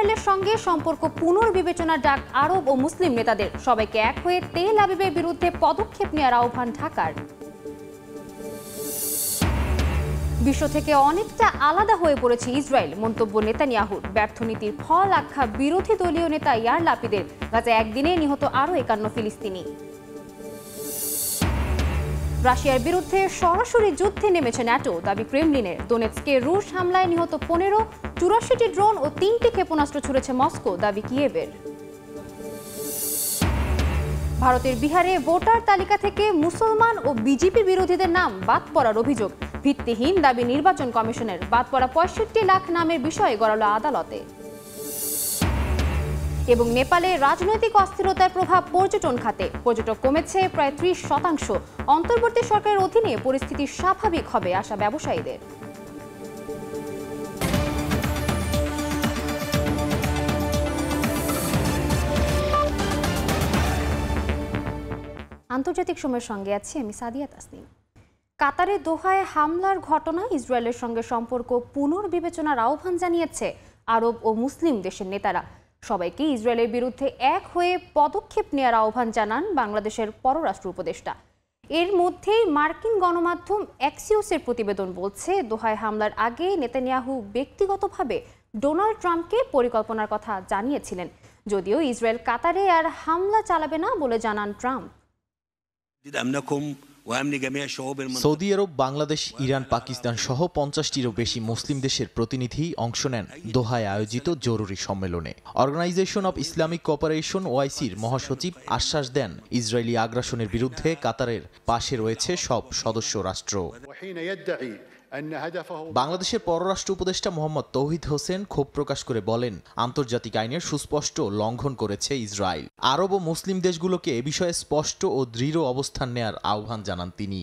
ইসরায়েলের সঙ্গে সম্পর্ক পুনর্বিবেচনার ডাক আরব ও মুসলিম নেতাদের। সবাইকে এক হয়ে তেল আবিবের বিরুদ্ধে পদক্ষেপ নেওয়ার আহ্বান ঢাকার। বিশ্ব থেকে অনেকটা আলাদা হয়ে পড়েছে ইসরায়েল, মন্তব্য নেতানিয়াহুর। ব্যর্থ নীতির ফল আখ্যা বিরোধী দলীয় নেতা ইয়ার লাপিদের। গাজায় একদিনে নিহত আরও 51 ফিলিস্তিনি। রাশিয়ার বিরুদ্ধে সরাসরি যুদ্ধে নেমেছে ন্যাটো, দাবি ক্রেমলিনের। দোনেৎস্কে রুশ হামলায় নিহত 15, 84টি ড্রোন ও 3টি ক্ষেপণাস্ত্র ছুড়েছে মস্কো, দাবি কিয়েভের। ভারতের বিহারে ভোটার তালিকা থেকে মুসলমান ও বিজেপি বিরোধীদের নাম বাদ পড়ার অভিযোগ ভিত্তিহীন, দাবি নির্বাচন কমিশনের। বাদ পড়া 65 লাখ নামের বিষয়ে গড়ালো আদালতে। এবং নেপালে রাজনৈতিক অস্থিরতার প্রভাব পর্যটন খাতে। পর্যটক কমেছে প্রায় 30%। অন্তর্বর্তী সরকারের অধীনে পরিস্থিতি স্বাভাবিক হবে আশা ব্যবসায়ীদের। আন্তর্জাতিক সময়ের সঙ্গে আছি আমি সাদিয়া তাসনিম। কাতারে দোহায় হামলার ঘটনায় ইসরায়েলের সঙ্গে সম্পর্ক পুনর্বিবেচনার আহ্বান জানিয়েছে আরব ও মুসলিম দেশের নেতারা। সবাইকে ইসরায়েলের বিরুদ্ধে এক হয়ে পদক্ষেপ নেওয়ার আহ্বান জানান বাংলাদেশের পররাষ্ট্র উপদেষ্টা। এর মধ্যেই মার্কিন গণমাধ্যম অ্যাক্সিওসের প্রতিবেদন বলছে, দোহায় হামলার আগে নেতানিয়াহু ব্যক্তিগতভাবে ডোনাল্ড ট্রাম্পকে পরিকল্পনার কথা জানিয়েছিলেন, যদিও ইসরায়েল কাতারে আর হামলা চালাবে না বলে জানান ট্রাম্প। সৌদি আরব, বাংলাদেশ, ইরান, পাকিস্তান সহ 50টিরও বেশি মুসলিম দেশের প্রতিনিধি অংশ নেন দোহায় আয়োজিত জরুরি সম্মেলনে। অর্গানাইজেশন অব ইসলামিক কোঅপারেশন ওআইসির মহাসচিব আশ্বাস দেন, ইসরায়েলি আগ্রাসনের বিরুদ্ধে কাতারের পাশে রয়েছে সব সদস্য রাষ্ট্র। বাংলাদেশের পররাষ্ট্র উপদেষ্টা মোহাম্মদ তৌহিদ হোসেন ক্ষোভ প্রকাশ করে বলেন, আন্তর্জাতিক আইনের সুস্পষ্ট লঙ্ঘন করেছে ইসরায়েল। আরব ও মুসলিম দেশগুলোকে এ বিষয়ে স্পষ্ট ও দৃঢ় অবস্থান নেয়ার আহ্বান জানান তিনি।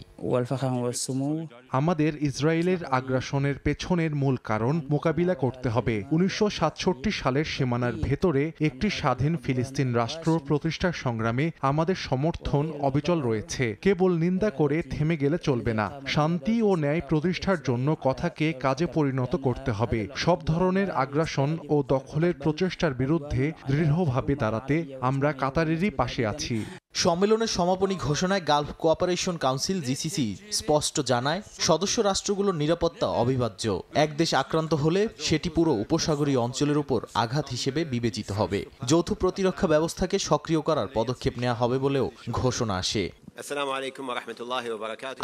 আমাদের ইসরায়েলের আগ্রাসনের পেছনের মূল কারণ মোকাবিলা করতে হবে। 1967 সালের সীমানার ভেতরে একটি স্বাধীন ফিলিস্তিন রাষ্ট্র প্রতিষ্ঠার সংগ্রামে আমাদের সমর্থন অবিচল রয়েছে। কেবল নিন্দা করে থেমে গেলে চলবে না। শান্তি ও ন্যায় প্রতিষ্ঠার জন্য কথাকে কাজে পরিণত করতে হবে। সব ধরনের আগ্রাসন ও দখলের প্রচেষ্টার বিরুদ্ধে দৃঢ়ভাবে দাঁড়াতে আমরা কাতারেরই পাশে আছি। সম্মেলনের সমাপনী ঘোষণায় গালফ কোঅপারেশন কাউন্সিল জিসিসি স্পষ্ট জানায়, সদস্য রাষ্ট্রগুলোর নিরাপত্তা অবিভাজ্য। এক দেশ আক্রান্ত হলে সেটি পুরো উপসাগরীয় অঞ্চলের উপর আঘাত হিসেবে বিবেচিত হবে। যৌথ প্রতিরক্ষা ব্যবস্থাকে সক্রিয় করার পদক্ষেপ নেওয়া হবে বলেও ঘোষণা আসে।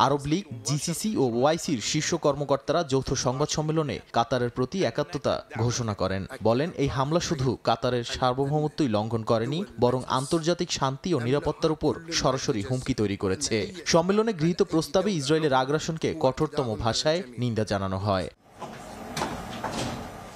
আরব লীগ, জিসিসি ও ওআইসির শীর্ষ কর্মকর্তারা যৌথ সংবাদ সম্মেলনে কাতারের প্রতি একাত্মতা ঘোষণা করেন। বলেন, এই হামলা শুধু কাতারের সার্বভৌমত্বই লঙ্ঘন করেনি, বরং আন্তর্জাতিক শান্তি ও নিরাপত্তার উপর সরাসরি হুমকি তৈরি করেছে। সম্মেলনে গৃহীত প্রস্তাবে ইসরায়েলের আগ্রাসনকে কঠোরতম ভাষায় নিন্দা জানানো হয়।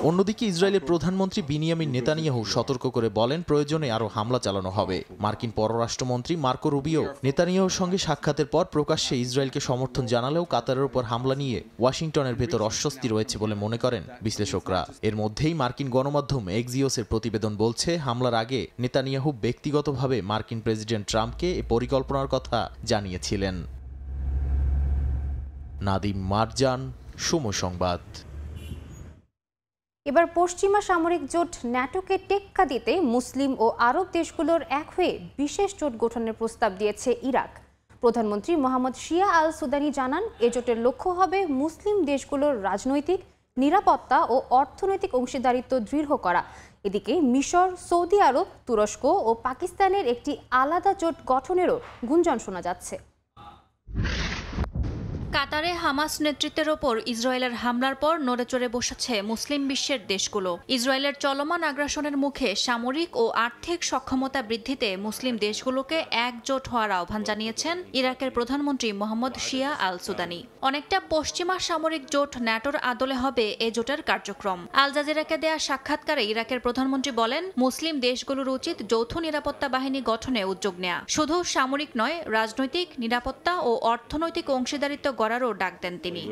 অন্যদিকে ইসরায়েলের প্রধানমন্ত্রী বিনিয়ামিন নেতানিয়াহু সতর্ক করে বলেন, প্রয়োজনে আরও হামলা চালানো হবে। মার্কিন পররাষ্ট্রমন্ত্রী মার্কো রুবিও নেতানিয়াহুর সঙ্গে সাক্ষাতের পর প্রকাশ্যে ইসরায়েলকে সমর্থন জানালেও কাতারের উপর হামলা নিয়ে ওয়াশিংটনের ভেতর অস্বস্তি রয়েছে বলে মনে করেন বিশ্লেষকরা। এর মধ্যেই মার্কিন গণমাধ্যম এক্সিওসের প্রতিবেদন বলছে, হামলার আগে নেতানিয়াহু ব্যক্তিগতভাবে মার্কিন প্রেসিডেন্ট ট্রাম্পকে এ পরিকল্পনার কথা জানিয়েছিলেন। নাদিম মারজান, সময় সংবাদ। এবার পশ্চিমা সামরিক জোট ন্যাটোকে টেক্কা দিতে মুসলিম ও আরব দেশগুলোর এক হয়ে বিশেষ জোট গঠনের প্রস্তাব দিয়েছে ইরাক। প্রধানমন্ত্রী মোহাম্মদ শিয়া আল সুদানি জানান, এ জোটের লক্ষ্য হবে মুসলিম দেশগুলোর রাজনৈতিক, নিরাপত্তা ও অর্থনৈতিক অংশীদারিত্ব দৃঢ় করা। এদিকে মিশর, সৌদি আরব, তুরস্ক ও পাকিস্তানের একটি আলাদা জোট গঠনেরও গুঞ্জন শোনা যাচ্ছে। কাতারে হামাস নেতৃত্বের ওপর ইসরায়েলের হামলার পর নড়েচড়ে বসেছে মুসলিম বিশ্বের দেশগুলো। ইসরায়েলের চলমান আগ্রাসনের মুখে সামরিক ও আর্থিক সক্ষমতা বৃদ্ধিতে মুসলিম দেশগুলোকে একজোট হওয়ার আহ্বান জানিয়েছেন ইরাকের প্রধানমন্ত্রী মোহাম্মদ শিয়া আল সুদানি। অনেকটা পশ্চিমা সামরিক জোট ন্যাটোর আদলে হবে এ জোটের কার্যক্রম। আল জাজিরাকে দেয়া সাক্ষাৎকারে ইরাকের প্রধানমন্ত্রী বলেন, মুসলিম দেশগুলোর উচিত যৌথ নিরাপত্তা বাহিনী গঠনে উদ্যোগ নেয়া। শুধু সামরিক নয়, রাজনৈতিক, নিরাপত্তা ও অর্থনৈতিক অংশীদারিত্ব গড়ারও ডাক দেন তিনি।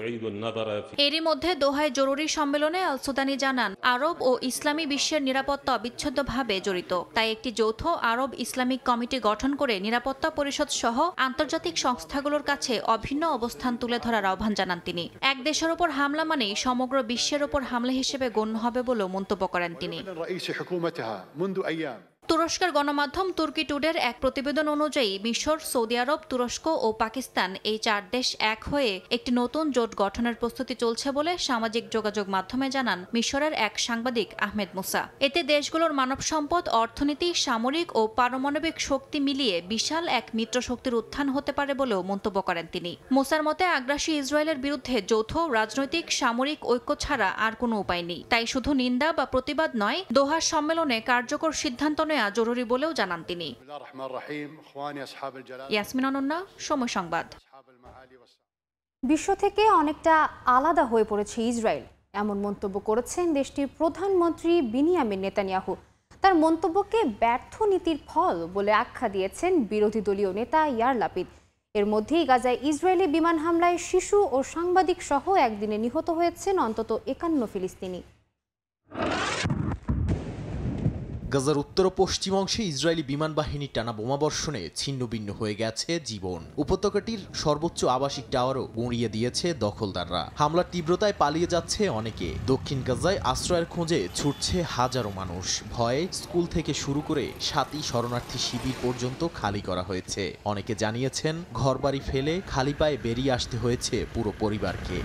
এরই মধ্যে দোহায় জরুরি সম্মেলনে আল সুদানি জানান, আরব ও ইসলামী বিশ্বের নিরাপত্তা অবিচ্ছেদ্যভাবে জড়িত, তাই একটি যৌথ আরব ইসলামিক কমিটি গঠন করে নিরাপত্তা পরিষদ সহ আন্তর্জাতিক সংস্থাগুলোর কাছে অভিন্ন অবস্থান তুলে ধরার আহ্বান জানান তিনি। এক দেশের ওপর হামলা মানেই সমগ্র বিশ্বের ওপর হামলা হিসেবে গণ্য হবে বলেও মন্তব্য করেন তিনি। তুরস্কের গণমাধ্যম তুর্কি টুডের এক প্রতিবেদন অনুযায়ী মিশর, সৌদি আরব, তুরস্ক ও পাকিস্তান এই 4 দেশ এক হয়ে একটি নতুন জোট গঠনের প্রস্তুতি চলছে বলে সামাজিক যোগাযোগ মাধ্যমে জানান মিশরের এক সাংবাদিক আহমেদ মুসা। এতে দেশগুলোর মানব সম্পদ, অর্থনীতি, সামরিক ও পারমাণবিক শক্তি মিলিয়ে বিশাল এক মিত্রশক্তির উত্থান হতে পারে বলেও মন্তব্য করেন তিনি। মুসার মতে আগ্রাসী ইসরায়েলের বিরুদ্ধে যৌথ রাজনৈতিক সামরিক ঐক্য ছাড়া আর কোনো উপায় নেই। তাই শুধু নিন্দা বা প্রতিবাদ নয়, দোহার সম্মেলনে কার্যকর সিদ্ধান্ত জরুরি বলেও জানান তিনি। ইয়াসমিন অনন্যা, সময় সংবাদ। বিশ্ব থেকে অনেকটা আলাদা হয়ে পড়েছে ইসরায়েল, এমন মন্তব্য করেছেন দেশটির প্রধানমন্ত্রী বিনিয়ামিন নেতানিয়াহু। তার মন্তব্যকে ব্যর্থ নীতির ফল বলে আখ্যা দিয়েছেন বিরোধী দলীয় নেতা ইয়ার লাপিদ। এর মধ্যেই গাজায় ইসরায়েলি বিমান হামলায় শিশু ও সাংবাদিক সহ একদিনে নিহত হয়েছেন অন্তত 51 ফিলিস্তিনি। গাজার উত্তর ও পশ্চিম অংশে ইসরায়েলি বিমান বাহিনীর টানা বোমাবর্ষণে ছিন্নভিন্ন হয়ে গেছে জীবন। উপত্যকাটির সর্বোচ্চ আবাসিক টাওয়ারও গুঁড়িয়ে দিয়েছে দখলদাররা। হামলার তীব্রতায় পালিয়ে যাচ্ছে অনেকে। দক্ষিণ গাজায় আশ্রয়ের খোঁজে ছুটছে হাজারো মানুষ। ভয়ে স্কুল থেকে শুরু করে সাতি শরণার্থী শিবির পর্যন্ত খালি করা হয়েছে। অনেকে জানিয়েছেন ঘরবাড়ি ফেলে খালি পায়ে বেরিয়ে আসতে হয়েছে পুরো পরিবারকে।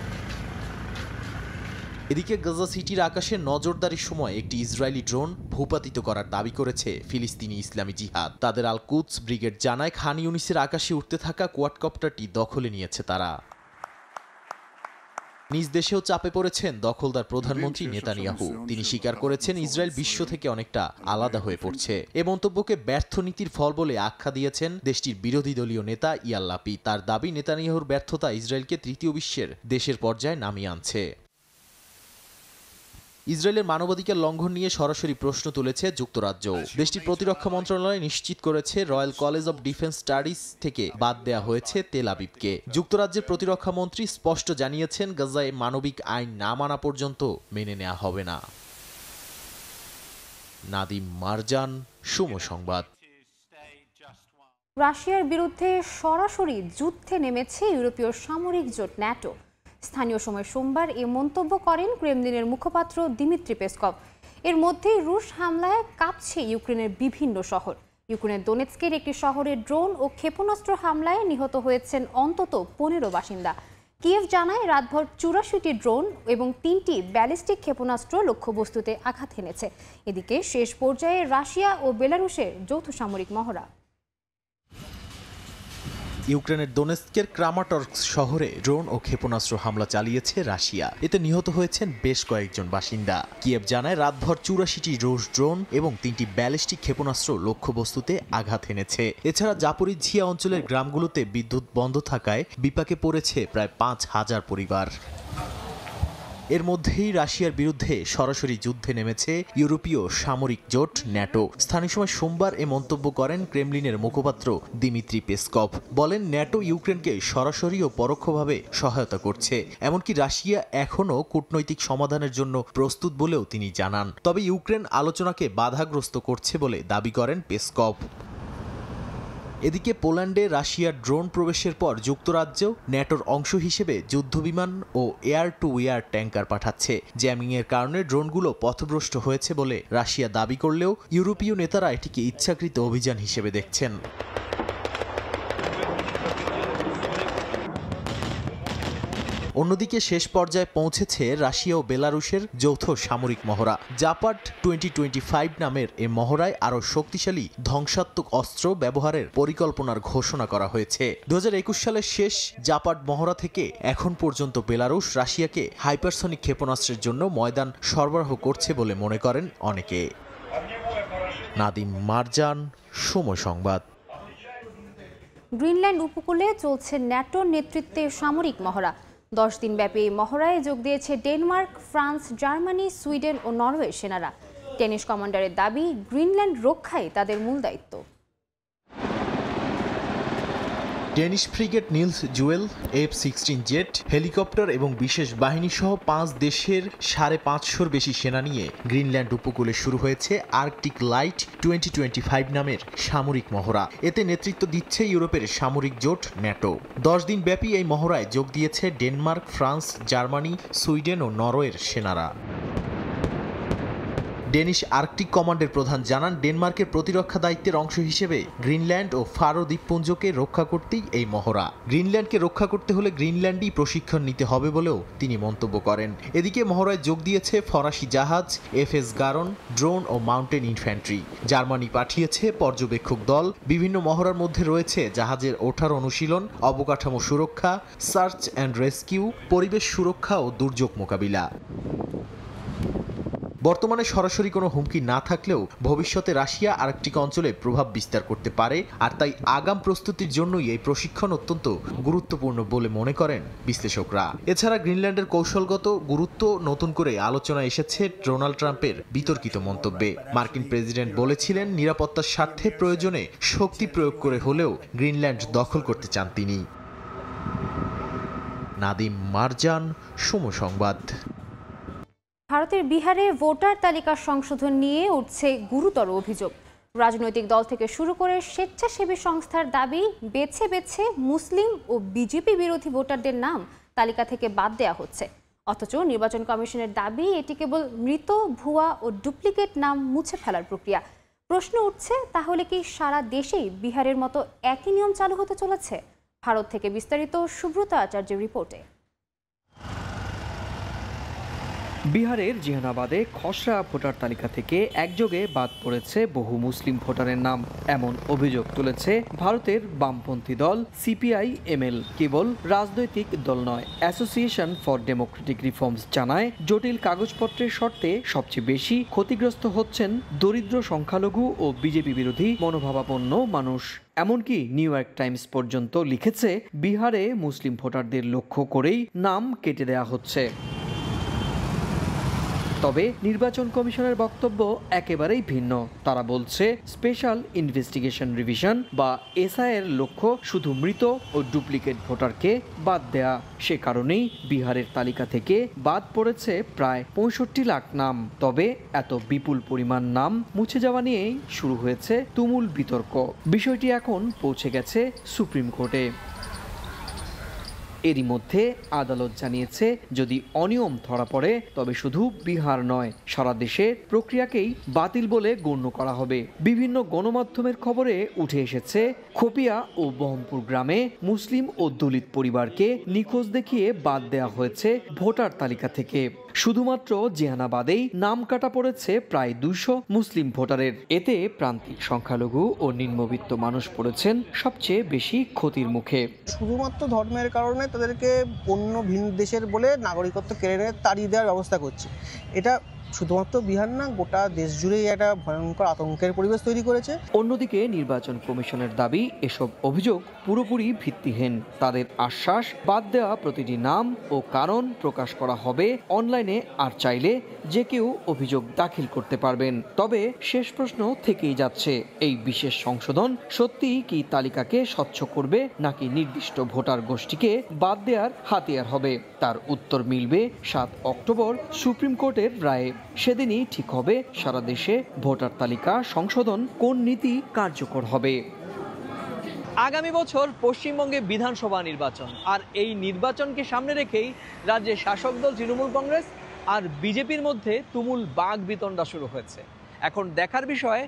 এদিকে গাজা সিটির আকাশে নজরদারির সময় একটি ইসরায়েলি ড্রোন ভূপাতিত করার দাবি করেছে ফিলিস্তিনি ইসলামী জিহাদ। তাদের আল কুদস ব্রিগেড জানায় খান ইউনিসের আকাশে উঠতে থাকা কোয়াডকপ্টারটি দখলে নিয়েছে তারা। নিজ দেশেও চাপে পড়েছেন দখলদার প্রধানমন্ত্রী নেতানিয়াহু। তিনি স্বীকার করেছেন ইসরায়েল বিশ্ব থেকে অনেকটা আলাদা হয়ে পড়ছে। এ মন্তব্যকে ব্যর্থ নীতির ফল বলে আখ্যা দিয়েছেন দেশটির বিরোধী দলীয় নেতা ইয়ার লাপিদ। তার দাবি নেতানিয়াহুর ব্যর্থতা ইসরায়েলকে তৃতীয় বিশ্বের দেশের পর্যায়ে নামিয়ে আনছে। ইসরায়েলের মানবাধিকার লঙ্ঘন নিয়ে সরাসরি প্রশ্ন তুলেছে যুক্তরাজ্য। দেশটির প্রতিরক্ষা মন্ত্রণালয় নিশ্চিত করেছে royal college of defence studies থেকে বাদ দেওয়া হয়েছে তেল আবিবকে। যুক্তরাজ্যের প্রতিরক্ষা মন্ত্রী স্পষ্ট জানিয়েছেন গাজায় মানবিক আইন না মানা পর্যন্ত মেনে নেওয়া হবে না। নাদিম মারজান, সময় সংবাদ। রাশিয়ার বিরুদ্ধে সরাসরি যুদ্ধে নেমেছে ইউরোপীয় সামরিক জোট ন্যাটো। স্থানীয় সময় সোমবার এ মন্তব্য করেন ক্রেমলিনের মুখপাত্র দিমিত্রি পেসকভ। এর মধ্যেই রুশ হামলায় কাঁপছে ইউক্রেনের বিভিন্ন শহর। ইউক্রেনের দোনেৎস্কের একটি শহরে ড্রোন ও ক্ষেপণাস্ত্র হামলায় নিহত হয়েছেন অন্তত 15 বাসিন্দা। কিয়েভ জানায় রাতভর 84টি ড্রোন এবং 3টি ব্যালিস্টিক ক্ষেপণাস্ত্র লক্ষ্যবস্তুতে আঘাত হেনেছে। এদিকে শেষ পর্যায়ে রাশিয়া ও বেলারুশের যৌথ সামরিক মহড়া। ইউক্রেনের দোনেৎস্কের ক্রামাটর্স্ক শহরে ড্রোন ও ক্ষেপণাস্ত্র হামলা চালিয়েছে রাশিয়া। এতে নিহত হয়েছেন বেশ কয়েকজন বাসিন্দা। কিয়েভ জানায় রাতভর 84টি রুশ ড্রোন এবং 3টি ব্যালিস্টিক ক্ষেপণাস্ত্র লক্ষ্যবস্তুতে আঘাত হেনেছে। এছাড়া জাপোরিঝিয়া অঞ্চলের গ্রামগুলোতে বিদ্যুৎ বন্ধ থাকায় বিপাকে পড়েছে প্রায় 5000 পরিবার। এর মধ্যেই রাশিয়ার বিরুদ্ধে সরাসরি যুদ্ধে নেমেছে ইউরোপীয় সামরিক জোট ন্যাটো। স্থানীয় সময় সোমবার এ মন্তব্য করেন ক্রেমলিনের মুখপাত্র দিমিত্রি পেসকভ। বলেন ন্যাটো ইউক্রেনকে সরাসরি ও পরোক্ষভাবে সহায়তা করছে। এমনকি রাশিয়া এখনও কূটনৈতিক সমাধানের জন্য প্রস্তুত বলেও তিনি জানান। তবে ইউক্রেন আলোচনাকে বাধাগ্রস্ত করছে বলে দাবি করেন পেসকভ। এদিকে পোল্যান্ডে রাশিয়ার ড্রোন প্রবেশের পর যুক্তরাজ্য ন্যাটোর অংশ হিসেবে যুদ্ধবিমান ও এয়ার টু এয়ার ট্যাঙ্কার পাঠাচ্ছে। জ্যামিংয়ের কারণে ড্রোনগুলো পথভ্রষ্ট হয়েছে বলে রাশিয়া দাবি করলেও ইউরোপীয় নেতারা এটিকে ইচ্ছাকৃত অভিযান হিসেবে দেখছেন। অন্যদিকে শেষ পর্যায়ে পৌঁছেছে রাশিয়া ও বেলারুশের যৌথ সামরিক মহড়া। জাপাট 2025 নামের এ মহড়ায় আরও শক্তিশালী ধ্বংসাত্মক অস্ত্র ব্যবহারের পরিকল্পনার ঘোষণা করা হয়েছে। 2021 সালের শেষ জাপাট মহড়া থেকে এখন পর্যন্ত বেলারুশ রাশিয়াকে হাইপারসনিক ক্ষেপণাস্ত্রের জন্য ময়দান সরবরাহ করছে বলে মনে করেন অনেকে। নাদিম মারজান, সময় সংবাদ। গ্রিনল্যান্ড উপকূলে চলছে ন্যাটোর নেতৃত্বে সামরিক মহড়া। 10 দিনব্যাপী এই মহড়ায় যোগ দিয়েছে ডেনমার্ক, ফ্রান্স, জার্মানি, সুইডেন ও নরওয়ে সেনারা। ডেনিশ কমান্ডারের দাবি, গ্রিনল্যান্ড রক্ষাই তাদের মূল দায়িত্ব। Danish frigate Nils Jewel, F-16 jet, helicopter এবং বিশেষ বাহিনী সহ 5 দেশের 550-র বেশি সেনা নিয়ে গ্রিনল্যান্ড উপকূলে শুরু হয়েছে আর্কটিক লাইট 2025 নামের সামরিক মহড়া। এতে নেতৃত্ব দিচ্ছে ইউরোপের সামরিক জোট ন্যাটো। 10 দিন ব্যাপী এই মহড়ায় যোগ দিয়েছে ডেনমার্ক, ফ্রান্স, জার্মানি, সুইডেন ও নরওয়ের সেনারা। ডেনিশ আর্কটিক কমান্ডের প্রধান জানান, ডেনমার্কের প্রতিরক্ষা দায়িত্বের অংশ হিসেবে গ্রিনল্যান্ড ও ফারো দ্বীপপুঞ্জকে রক্ষা করতেই এই মহড়া। গ্রিনল্যান্ডকে রক্ষা করতে হলে গ্রিনল্যান্ডই প্রশিক্ষণ নিতে হবে বলেও তিনি মন্তব্য করেন। এদিকে মহড়ায় যোগ দিয়েছে ফরাসি জাহাজ, FS গারন, ড্রোন ও মাউন্টেন ইনফ্যান্ট্রি। জার্মানি পাঠিয়েছে পর্যবেক্ষক দল। বিভিন্ন মহড়ার মধ্যে রয়েছে জাহাজের ওঠার অনুশীলন, অবকাঠামো সুরক্ষা, সার্চ অ্যান্ড রেস্কিউ, পরিবেশ সুরক্ষা ও দুর্যোগ মোকাবিলা। বর্তমানে সরাসরি কোনো হুমকি না থাকলেও ভবিষ্যতে রাশিয়া আর্কটিক অঞ্চলে প্রভাব বিস্তার করতে পারে, আর তাই আগাম প্রস্তুতির জন্যই এই প্রশিক্ষণ অত্যন্ত গুরুত্বপূর্ণ বলে মনে করেন বিশ্লেষকরা। এছাড়া গ্রিনল্যান্ডের কৌশলগত গুরুত্ব নতুন করে আলোচনা এসেছে ডোনাল্ড ট্রাম্পের বিতর্কিত মন্তব্যে। মার্কিন প্রেসিডেন্ট বলেছিলেন, নিরাপত্তার স্বার্থে প্রয়োজনে শক্তি প্রয়োগ করে হলেও গ্রিনল্যান্ড দখল করতে চান তিনি। নাদিম মারজান, সময় সংবাদ। ভারতের বিহারে ভোটার তালিকা সংশোধন নিয়ে উঠছে গুরুতর অভিযোগ। রাজনৈতিক দল থেকে শুরু করে স্বেচ্ছাসেবী সংস্থার দাবি, বেছে বেছে মুসলিম ও বিজেপি বিরোধী ভোটারদের নাম তালিকা থেকে বাদ দেওয়া হচ্ছে। অথচ নির্বাচন কমিশনের দাবি, এটি কেবল মৃত, ভুয়া ও ডুপ্লিকেট নাম মুছে ফেলার প্রক্রিয়া। প্রশ্ন উঠছে, তাহলে কি সারা দেশেই বিহারের মতো একই নিয়ম চালু হতে চলেছে? ভারত থেকে বিস্তারিত সুব্রত আচার্যের রিপোর্টে। বিহারের জেহানাবাদে খসড়া ভোটার তালিকা থেকে একযোগে বাদ পড়েছে বহু মুসলিম ভোটারের নাম। এমন অভিযোগ তুলেছে ভারতের বামপন্থী দল CPI-ML। কেবল রাজনৈতিক দল নয়, অ্যাসোসিয়েশন ফর ডেমোক্রেটিক রিফর্মস জানায়, জটিল কাগজপত্রের শর্তে সবচেয়ে বেশি ক্ষতিগ্রস্ত হচ্ছেন দরিদ্র, সংখ্যালঘু ও বিজেপি বিরোধী মনোভাবাপন্ন মানুষ। এমনকি নিউ ইয়র্ক টাইমস পর্যন্ত লিখেছে, বিহারে মুসলিম ভোটারদের লক্ষ্য করেই নাম কেটে দেওয়া হচ্ছে। তবে নির্বাচন কমিশনের বক্তব্য একেবারেই ভিন্ন। তারা বলছে, স্পেশাল ইনভেস্টিগেশন রিভিশন বা SI এর লক্ষ্য শুধু মৃত ও ডুপ্লিকেট ভোটারকে বাদ দেয়া। সে কারণেই বিহারের তালিকা থেকে বাদ পড়েছে প্রায় 65 লাখ নাম। তবে এত বিপুল পরিমাণ নাম মুছে যাওয়া নিয়েই শুরু হয়েছে তুমুল বিতর্ক। বিষয়টি এখন পৌঁছে গেছে সুপ্রিম কোর্টে। এরই মধ্যে আদালত জানিয়েছে, যদি অনিয়ম ধরা পড়ে তবে শুধু বিহার নয়, সারা দেশে প্রক্রিয়াকেই বাতিল বলে গণ্য করা হবে। বিভিন্ন গণমাধ্যমের খবরে উঠে এসেছে, খোপিয়া ও বহমপুর গ্রামে মুসলিম ও দলিত পরিবারকে নিখোঁজ দেখিয়ে বাদ দেওয়া হয়েছে ভোটার তালিকা থেকে। শুধুমাত্র জেহানাবাদেই নাম কাটা পড়েছে প্রায় 200 মুসলিম ভোটারের। এতে প্রান্তিক, সংখ্যালঘু ও নিম্নবিত্ত মানুষ পড়েছেন সবচেয়ে বেশি ক্ষতির মুখে। শুধুমাত্র ধর্মের কারণে তাদেরকে অন্য ভিন দেশের বলে নাগরিকত্ব কেড়ে নিয়ে তাড়িয়ে দেওয়ার ব্যবস্থা করছে। এটা শুধুমাত্র বিহার না, গোটা দেশ জুড়েই একটা ভয়ঙ্কর আতঙ্কের পরিবেশ তৈরি করেছে। অন্যদিকে নির্বাচন কমিশনের দাবি, এসব অভিযোগ পুরোপুরি ভিত্তিহীন। তাদের আশ্বাস, বাদ দেওয়া প্রতিটি নাম ও কারণ প্রকাশ করা হবে অনলাইনে, আর চাইলে যে কেউ অভিযোগ দাখিল করতে পারবেন। তবে শেষ প্রশ্ন থেকেই যাচ্ছে, এই বিশেষ সংশোধন সত্যিই কি তালিকাকে স্বচ্ছ করবে, নাকি নির্দিষ্ট ভোটার গোষ্ঠীকে বাদ দেওয়ার হাতিয়ার হবে? তার উত্তর মিলবে 7 অক্টোবর সুপ্রিম কোর্টের রায়ে। সেদিনই ঠিক হবে সারা দেশে ভোটার তালিকা সংশোধন কোন নীতি কার্যকর হবে। আগামী বছর পশ্চিমবঙ্গে বিধানসভা নির্বাচন, আর এই নির্বাচনকে সামনে রেখেই রাজ্যের শাসক দল তৃণমূল কংগ্রেস আর বিজেপির মধ্যে তুমুল বাক বিতণ্ডা শুরু হয়েছে। এখন দেখার বিষয়,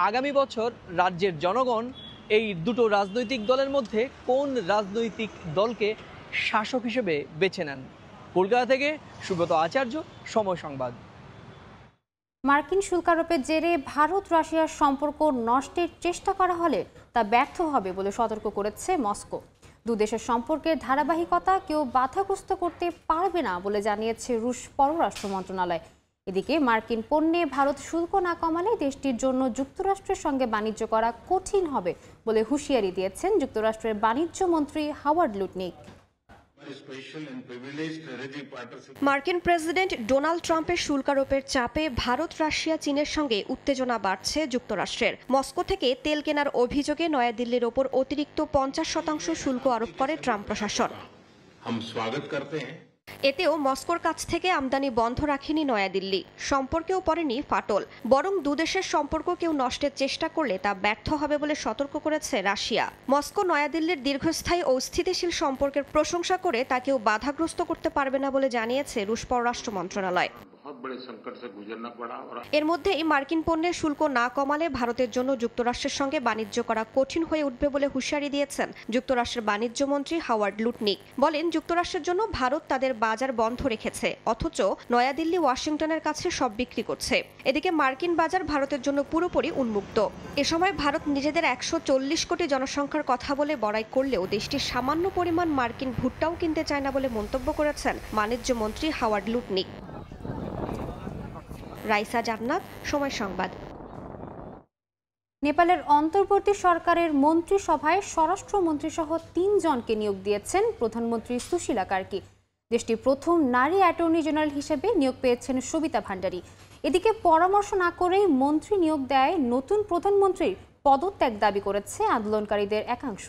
আগামী বছর রাজ্যের জনগণ এই দুটো রাজনৈতিক দলের মধ্যে কোন রাজনৈতিক দলকে শাসক হিসেবে বেছে নেন। কলকাতা থেকে সুব্রত আচার্য, সময় সংবাদ। মার্কিন শুল্ক আরোপের জেরে ভারত রাশিয়ার সম্পর্ক নষ্টের চেষ্টা করা হলে তা ব্যর্থ হবে বলে সতর্ক করেছে মস্কো। দুদেশের সম্পর্কের ধারাবাহিকতা কেউ বাধাগ্রস্ত করতে পারবে না বলে জানিয়েছে রুশ পররাষ্ট্র মন্ত্রণালয়। এদিকে মার্কিন পণ্যে ভারত শুল্ক না কমালে দেশটির জন্য যুক্তরাষ্ট্রের সঙ্গে বাণিজ্য করা কঠিন হবে বলে হুঁশিয়ারি দিয়েছেন যুক্তরাষ্ট্রের বাণিজ্য মন্ত্রী হাওয়ার্ড লুটনিক। মার্কিন প্রেসিডেন্ট ডোনাল্ড ট্রাম্পের শুল্ক আরোপের চাপে ভারত, রাশিয়া, চীনের সঙ্গে উত্তেজনা বাড়ছে যুক্তরাষ্ট্রের। মস্কো থেকে তেল কেনার অভিযোগে নয়াদিল্লির ওপর অতিরিক্ত 50% শুল্ক আরোপ করে ট্রাম্প প্রশাসন। এতেও মস্কোর কাছ থেকে আমদানি বন্ধ রাখেনি নয়াদিল্লি। সম্পর্কেও পড়েনি ফাটল, বরং দুদেশের সম্পর্ক কেউ নষ্টের চেষ্টা করলে তা ব্যর্থ হবে বলে সতর্ক করেছে রাশিয়া। মস্কো নয়াদিল্লির দীর্ঘস্থায়ী ও স্থিতিশীল সম্পর্কের প্রশংসা করে তা কেউ বাধাগ্রস্ত করতে পারবে না বলে জানিয়েছে রুশ পররাষ্ট্র মন্ত্রণালয়। এর মধ্যে এই মার্কিন পণ্যের শুল্ক না কমালে ভারতের জন্য যুক্তরাষ্ট্রের সঙ্গে বাণিজ্য করা কঠিন হয়ে উঠবে বলে হুঁশিয়ারি দিয়েছেন যুক্তরাষ্ট্রের বাণিজ্য মন্ত্রী হাওয়ার্ড লুটনিক। বলেন, যুক্তরাষ্ট্রের জন্য ভারত তাদের বাজার বন্ধ রেখেছে, অথচ নয়াদিল্লি ওয়াশিংটনের কাছে সব বিক্রি করছে। এদিকে মার্কিন বাজার ভারতের জন্য পুরোপুরি উন্মুক্ত। এ সময় ভারত নিজেদের 140 কোটি জনসংখ্যার কথা বলে বড়াই করলেও দেশটির সামান্য পরিমাণ মার্কিন ভুট্টাও কিনতে চায় না বলে মন্তব্য করেছেন বাণিজ্য মন্ত্রী হাওয়ার্ড লুটনিক। রাইসা জান্নাত, সময় সংবাদ। নেপালের অন্তর্বর্তী সরকারের মন্ত্রিসভায় স্বরাষ্ট্রমন্ত্রী সহ 3 জনকে নিয়োগ দিয়েছেন প্রধানমন্ত্রী সুশীলা কার্কি। দেশটির প্রথম নারী অ্যাটর্নি জেনারেল হিসেবে নিয়োগ পেয়েছেন সবিতা ভান্ডারী। এদিকে পরামর্শ না করেই মন্ত্রী নিয়োগ দেয় নতুন প্রধানমন্ত্রীর পদত্যাগ দাবি করেছে আন্দোলনকারীদের একাংশ।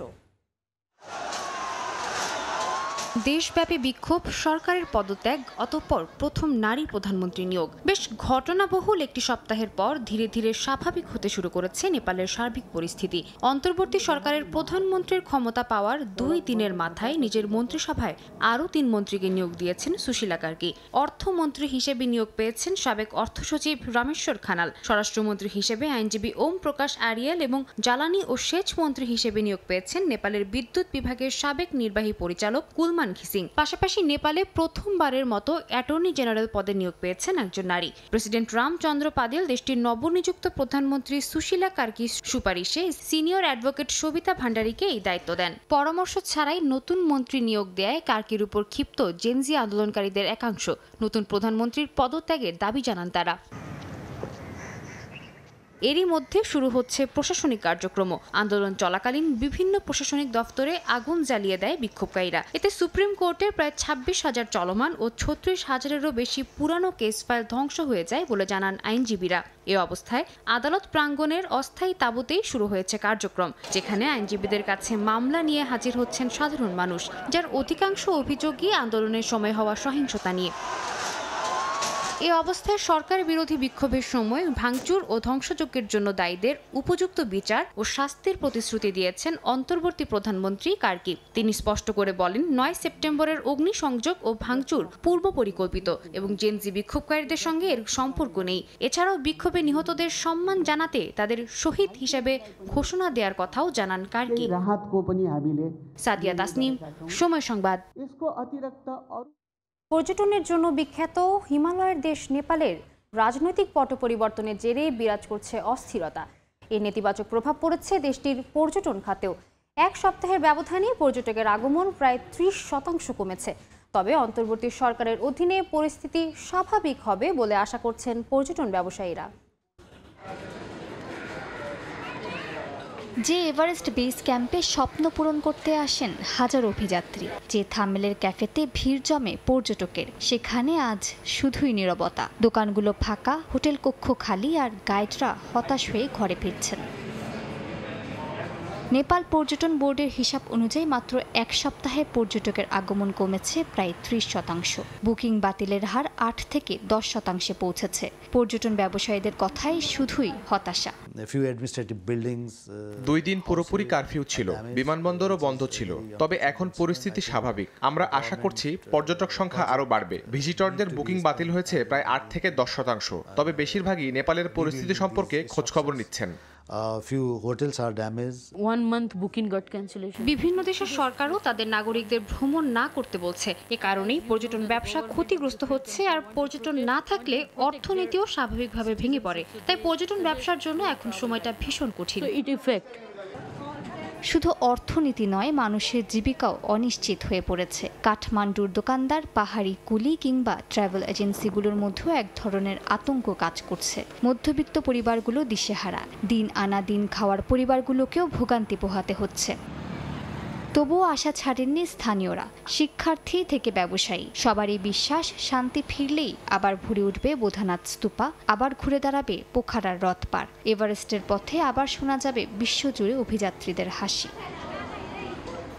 দেশব্যাপী বিক্ষোভ, সরকারের পদত্যাগ, অতঃপর প্রথম নারী প্রধানমন্ত্রী নিয়োগ। বেশ ঘটনাবহুল একটি সপ্তাহের পর ধীরে ধীরে স্বাভাবিক হতে শুরু করেছে নেপালের সার্বিক পরিস্থিতি। অন্তর্বর্তী সরকারের প্রধানমন্ত্রীর ক্ষমতা পাওয়ার 2 দিনের মাথায় নিজের মন্ত্রিসভায় আরও 3 মন্ত্রীকে নিয়োগ দিয়েছেন সুশীলা কার্কি। অর্থমন্ত্রী হিসেবে নিয়োগ পেয়েছেন সাবেক অর্থসচিব রামেশ্বর খানাল। স্বরাষ্ট্রমন্ত্রী হিসেবে আইনজীবী ওম প্রকাশ আরিয়াল এবং জ্বালানি ও সেচ মন্ত্রী হিসেবে নিয়োগ পেয়েছেন নেপালের বিদ্যুৎ বিভাগের সাবেক নির্বাহী পরিচালক কুলমান খিসিং। পাশাপাশি নেপালে প্রথমবারের মতো অ্যাটর্নি জেনারেল পদে নিয়োগ পেয়েছেন একজন নারী। প্রেসিডেন্ট রামচন্দ্র পাদেল দেশটির নবনিযুক্ত প্রধানমন্ত্রী সুশীলা কার্কির সুপারিশে সিনিয়র অ্যাডভোকেট সবিতা ভান্ডারীকে এই দায়িত্ব দেন। পরামর্শ ছাড়াই নতুন মন্ত্রী নিয়োগ দেয় কার্কির উপর ক্ষিপ্ত জেনজি আন্দোলনকারীদের একাংশ। নতুন প্রধানমন্ত্রীর পদত্যাগের দাবি জানান তারা। এরই মধ্যে শুরু হচ্ছে প্রশাসনিক কার্যক্রম। আন্দোলন চলাকালীন বিভিন্ন প্রশাসনিক দফতরে আগুন জ্বালিয়ে দেয় বিক্ষোভকারীরা। এতে সুপ্রিম কোর্টের প্রায় 26,000 চলমান ও 36,000-এরও বেশি পুরানো কেস ফাইল ধ্বংস হয়ে যায় বলে জানান আইনজীবীরা। এ অবস্থায় আদালত প্রাঙ্গণের অস্থায়ী তাঁবুতেই শুরু হয়েছে কার্যক্রম, যেখানে আইনজীবীদের কাছে মামলা নিয়ে হাজির হচ্ছেন সাধারণ মানুষ, যার অধিকাংশ অভিযোগই আন্দোলনের সময় হওয়া সহিংসতা নিয়ে। এ অবস্থায় সরকার বিরোধী বিক্ষোভের সময় ভাঙচুর ও ধ্বংসযজ্ঞের জন্য দায়ীদের উপযুক্ত বিচার ও শাস্তির প্রতিশ্রুতি দিয়েছেন অন্তর্বর্তী প্রধানমন্ত্রী কার্কি। তিনি স্পষ্ট করে বলেন, 9 সেপ্টেম্বরের অগ্নিসংযোগ ও ভাঙচুর পূর্ব পরিকল্পিত এবং জেনজি বিক্ষোভকারীদের সঙ্গে এর সম্পর্ক নেই। এছাড়াও বিক্ষোভে নিহতদের সম্মান জানাতে তাদের শহীদ হিসেবে ঘোষণা দেওয়ার কথাও জানান কার্কি। সাদিয়া তাসনিম, সময় সংবাদ। পর্যটনের জন্য বিখ্যাত হিমালয়ের দেশ নেপালের রাজনৈতিক পট পরিবর্তনের জেরে বিরাজ করছে অস্থিরতা। এর নেতিবাচক প্রভাব পড়েছে দেশটির পর্যটন খাতেও। 1 সপ্তাহের ব্যবধানে পর্যটকের আগমন প্রায় 30% কমেছে। তবে অন্তর্বর্তী সরকারের অধীনে পরিস্থিতি স্বাভাবিক হবে বলে আশা করছেন পর্যটন ব্যবসায়ীরা। যে এভারেস্ট বেস ক্যাম্পে স্বপ্ন পূরণ করতে আসেন হাজার অভিযাত্রী, যে থামেলের ক্যাফেতে ভিড় জমে পর্যটকের, সেখানে আজ শুধুই নীরবতা। দোকানগুলো ফাঁকা, হোটেল কক্ষ খালি, আর গাইডরা হতাশ হয়ে ঘরে ফিরছেন। নেপাল পর্যটন বোর্ডের হিসাব অনুযায়ী মাত্র 1 সপ্তাহে পর্যটকের আগমন কমেছে প্রায় 30%। বুকিং বাতিলের হার 8 থেকে 10% পৌঁছেছে। পর্যটন ব্যবসায়ীদের কথায় শুধুই হতাশা। 2 দিন পুরোপুরি কারফিউ ছিল, বিমানবন্দরও বন্ধ ছিল। তবে এখন পরিস্থিতি স্বাভাবিক। আমরা আশা করছি পর্যটক সংখ্যা আরও বাড়বে। ভিজিটরদের বুকিং বাতিল হয়েছে প্রায় 8 থেকে 10%। তবে বেশিরভাগই নেপালের পরিস্থিতি সম্পর্কে খোঁজখবর নিচ্ছেন। বিভিন্ন দেশের সরকারও তাদের নাগরিকদের ভ্রমণ না করতে বলছে। এ কারণেই পর্যটন ব্যবসা ক্ষতিগ্রস্ত হচ্ছে, আর পর্যটন না থাকলে অর্থনীতিও স্বাভাবিকভাবে ভেঙে পড়ে। তাই পর্যটন ব্যবসার জন্য এখন সময়টা ভীষণ কঠিন। শুধু অর্থনীতি নয়, মানুষের জীবিকাও অনিশ্চিত হয়ে পড়েছে। কাঠমান্ডুর দোকানদার, পাহাড়ি কুলি কিংবা ট্রাভেল এজেন্সিগুলোর মধ্যেও এক ধরনের আতঙ্ক কাজ করছে। মধ্যবিত্ত পরিবারগুলো দিশেহারা, দিন আনা দিন খাওয়ার পরিবারগুলোকেও ভোগান্তি পোহাতে হচ্ছে। তবুও আশা ছাড়েননি স্থানীয়রা। শিক্ষার্থী থেকে ব্যবসায়ী সবারই বিশ্বাস, শান্তি ফিরলেই আবার ভরে উঠবে বোধানাথ স্তূপা, আবার ঘুরে দাঁড়াবে পোখারার রথ পার, এভারেস্টের পথে আবার শোনা যাবে বিশ্বজুড়ে অভিযাত্রীদের হাসি।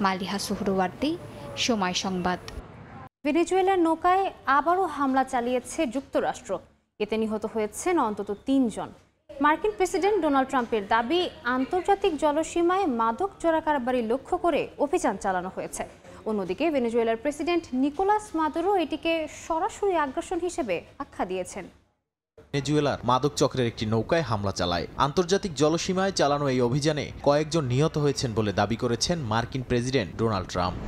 মালিহা সুহরওয়ার্দী, সময় সংবাদ। ভেনেজুয়েলার নৌকায় আবারও হামলা চালিয়েছে যুক্তরাষ্ট্র। এতে নিহত হয়েছেন অন্তত ৩ জন। মার্কিন প্রেসিডেন্ট ডোনাল্ড ট্রাম্পের দাবি, আন্তর্জাতিক জলসীমায় মাদক চোরাকারবারি লক্ষ্য করে অভিযান চালানো হয়েছে। অন্যদিকে ভেনেজুয়েলার প্রেসিডেন্ট নিকোলাস মাদুরো এটিকে সরাসরি আগ্রাসন হিসেবে আখ্যা দিয়েছেন। ভেনেজুয়েলার মাদক চক্রের একটি নৌকায় হামলা চালায়। আন্তর্জাতিক জলসীমায় চালানো এই অভিযানে কয়েকজন নিহত হয়েছেন বলে দাবি করেছেন মার্কিন প্রেসিডেন্ট ডোনাল্ড ট্রাম্প।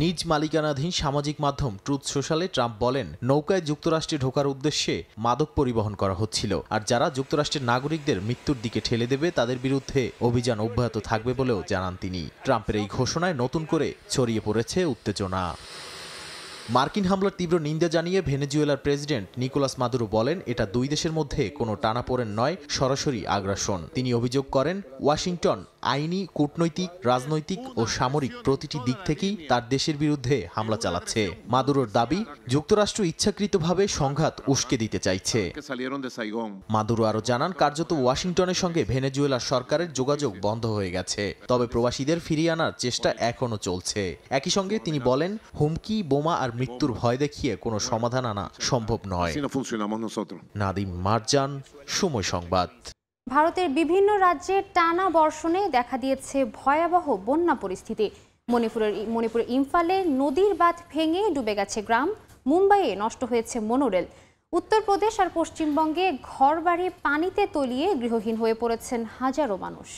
নিজ মালিকানাধীন সামাজিক মাধ্যম ট্রুথ সোশ্যালে ট্রাম্প বলেন, নৌকায় যুক্তরাষ্ট্রে ঢোকার উদ্দেশ্যে মাদক পরিবহন করা হচ্ছিল, আর যারা যুক্তরাষ্ট্রের নাগরিকদের মৃত্যুর দিকে ঠেলে দেবে তাদের বিরুদ্ধে অভিযান অব্যাহত থাকবে বলেও জানান তিনি। ট্রাম্পের এই ঘোষণায় নতুন করে ছড়িয়ে পড়েছে উত্তেজনা। মার্কিন হামলার তীব্র নিন্দা জানিয়ে ভেনেজুয়েলার প্রেসিডেন্ট নিকোলাস মাদুরো বলেন, এটা দুই দেশের মধ্যে কোনো টানাপোড়েন নয়, সরাসরি আগ্রাসন। তিনি অভিযোগ করেন, ওয়াশিংটন আইনি, কূটনৈতিক, রাজনৈতিক ও সামরিক প্রতিটি দিক থেকেই তার দেশের বিরুদ্ধে হামলা চালাচ্ছে। মাদুরোর দাবি, যুক্তরাষ্ট্র ইচ্ছাকৃতভাবে সংঘাত উস্কে দিতে চাইছে। মাদুরো আরও জানান, কার্যত ওয়াশিংটনের সঙ্গে ভেনেজুয়েলার সরকারের যোগাযোগ বন্ধ হয়ে গেছে, তবে প্রবাসীদের ফিরিয়ে আনার চেষ্টা এখনও চলছে। একই সঙ্গে তিনি বলেন, হুমকি, বোমা আর মৃত্যুর ভয় দেখিয়ে কোনো সমাধান আনা সম্ভব নয়। নাদিম মারজান, সময় সংবাদ। ভারতের বিভিন্ন রাজ্যে টানা বর্ষণে দেখা দিয়েছে ভয়াবহ বন্যা পরিস্থিতি। মণিপুরের ইম্ফলে নদীর বাঁধ ভেঙে ডুবে গেছে গ্রাম। মুম্বাইয়ে নষ্ট হয়েছে মনোরেল। উত্তরপ্রদেশ আর পশ্চিমবঙ্গে ঘরবাড়ি পানিতে তলিয়ে গৃহহীন হয়ে পড়েছেন হাজারো মানুষ।